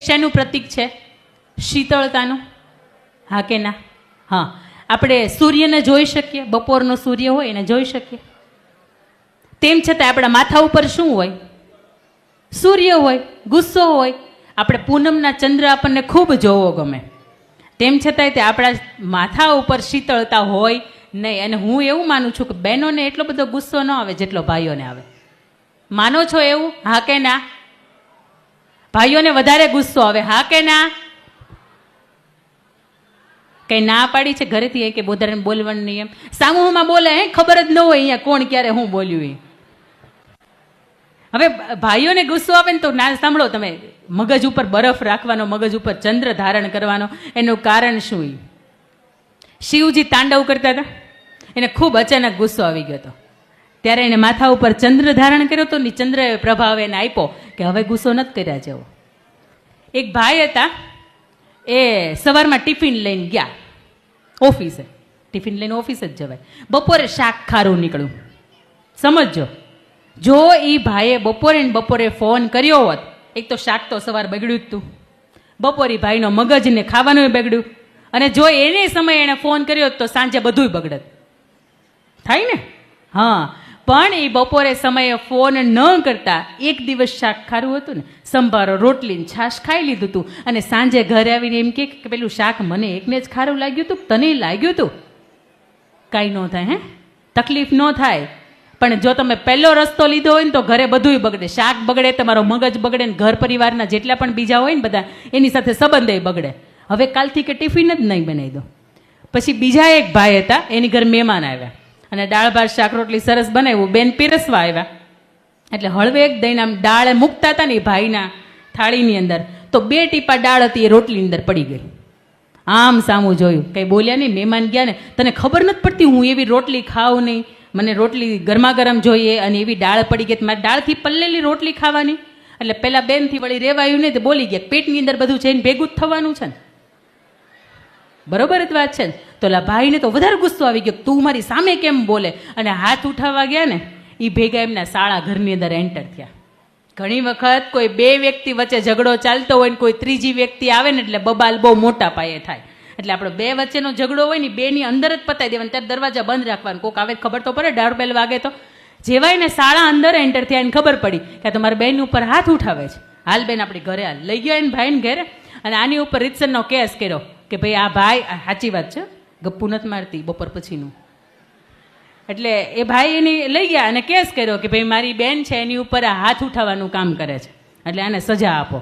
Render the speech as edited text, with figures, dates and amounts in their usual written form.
શેનું પ્રતીક છે? શીતળતાનું. હા કે ના? હા. આપણે સૂર્યને જોઈ શકીએ, બપોરનો સૂર્ય હોય એને જોઈ શકીએ. તેમ છતાં આપણા માથા ઉપર શું હોય? સૂર્ય હોય, ગુસ્સો હોય. આપણે પૂનમના ચંદ્ર આપણને ખૂબ જોવો ગમે, તેમ છતાંય તે આપણા માથા ઉપર શીતળતા હોય નહીં. અને હું એવું માનું છું કે બહેનોને એટલો બધો ગુસ્સો ન આવે જેટલો ભાઈઓને આવે. માનો છો એવું? હા કે ના? ભાઈઓને વધારે ગુસ્સો આવે, હા કે ના? કઈ ના પાડી છે ઘરેથી કે વધારે બોલવાનું નહીં એમ? સામૂહમાં બોલે હે, ખબર જ ન હોય અહીંયા કોણ ક્યારે હું બોલ્યું એ. હવે ભાઈઓને ગુસ્સો આવે ને તો ના સાંભળો તમે, મગજ ઉપર બરફ રાખવાનો, મગજ ઉપર ચંદ્ર ધારણ કરવાનો, એનું કારણ શું? શિવજી તાંડવ કરતા હતા, એને ખૂબ અચાનક ગુસ્સો આવી ગયો હતો. ત્યારે એને માથા ઉપર ચંદ્ર ધારણ કર્યો હતો ને ચંદ્ર પ્રભાવ એને આપ્યો કે હવે ગુસ્સો નથી કર્યા જેવો. એક ભાઈ હતા, એ સવારમાં ટિફિન લઈને ગયા ઓફિસે. ટિફિન લઈને ઓફિસે જ જવાય. બપોરે શાક ખારું નીકળ્યું. સમજો, જો એ ભાઈએ બપોરે ફોન કર્યો હોત, એક તો શાક તો સવાર બગડ્યું જ તું, બપોરે ભાઈનો મગજ ને ખાવાનું બગડ્યું, અને જો એને સમયે એણે ફોન કર્યો તો સાંજે બધુંય બગડત. થાય ને? હા. પણ એ બપોરે સમયે ફોન ન કરતા એક દિવસ શાક ખારું હતું ને, સંભારો રોટલી ને છાશ ખાઈ લીધું હતું, અને સાંજે ઘરે આવીને એમ કે પેલું શાક મને એકને જ ખારું લાગ્યું હતું, તને લાગ્યું હતું. કાંઈ ન થાય, હે, તકલીફ ન થાય. પણ જો તમે પહેલો રસ્તો લીધો હોય ને તો ઘરે બધુંય બગડે. શાક બગડે, તમારો મગજ બગડે, ને ઘર પરિવારના જેટલા પણ બીજા હોય ને બધા, એની સાથે સંબંધય બગડે. હવે કાલથી કે ટિફિન જ નહીં બનાવી દો. પછી બીજા એક ભાઈ હતા, એની ઘર મહેમાન આવ્યા અને દાળ ભાત શાક રોટલી સરસ બનાવ્યું, બેન પીરસવા આવ્યા. એટલે હળવેક દઈને આમ દાળ મૂકતા હતા ને ભાઈના થાળીની અંદર, તો 2 ટીપા દાળ હતી એ રોટલીની અંદર પડી ગઈ. આમ સામું જોયું, કંઈ બોલ્યા નહીં. મહેમાન ગયા ને, તને ખબર નથી પડતી હું એવી રોટલી ખાઉં નહીં, મને રોટલી ગરમા ગરમ જોઈએ, અને એવી દાળ પડી ગઈ, મારે દાળથી પલ્લેલી રોટલી ખાવાની. એટલે પેલા બેનથી વળી રેવાયું નહીં, તો બોલી ગયા, પેટની અંદર બધું જઈને ભેગું જ થવાનું છે ને. બરોબર જ વાત છે ને? તો ઓલા ભાઈને તો વધારે ગુસ્સો આવી ગયો, તું મારી સામે કેમ બોલે? અને હાથ ઉઠાવવા ગયા ને, એ ભેગા એમના શાળા ઘરની અંદર એન્ટર થયા. ઘણી વખત કોઈ 2 વ્યક્તિ વચ્ચે ઝઘડો ચાલતો હોય ને કોઈ ત્રીજી વ્યક્તિ આવે ને, એટલે બબાલ બહુ મોટા પાયે થાય. એટલે આપણો 2 વચ્ચેનો ઝઘડો હોય ને, 2ની અંદર જ પતાવી દેવાનો. ત્યારે દરવાજા બંધ રાખવાનું. કોક આવે ખબર તો પડે, ડોરબેલ વાગે તો. જેવાય ને શાળા અંદર એન્ટર થયા એને ખબર પડી કે તમારા બેન ઉપર હાથ ઉઠાવે છે, હાલ બેન આપણી ઘરે હાલ. લઈ ગયા એને ભાઈને ઘરે, અને આની ઉપર રીતસરનો કેસ કર્યો કે ભાઈ આ ભાઈ, સાચી વાત છે, ગપ્પુ નથી મારતી બપોર પછીનું. એટલે એ ભાઈ એની લઈ ગયા અને કેસ કર્યો કે ભાઈ મારી બેન છે એની ઉપર આ હાથ ઉઠાવવાનું કામ કરે છે, એટલે આને સજા આપો.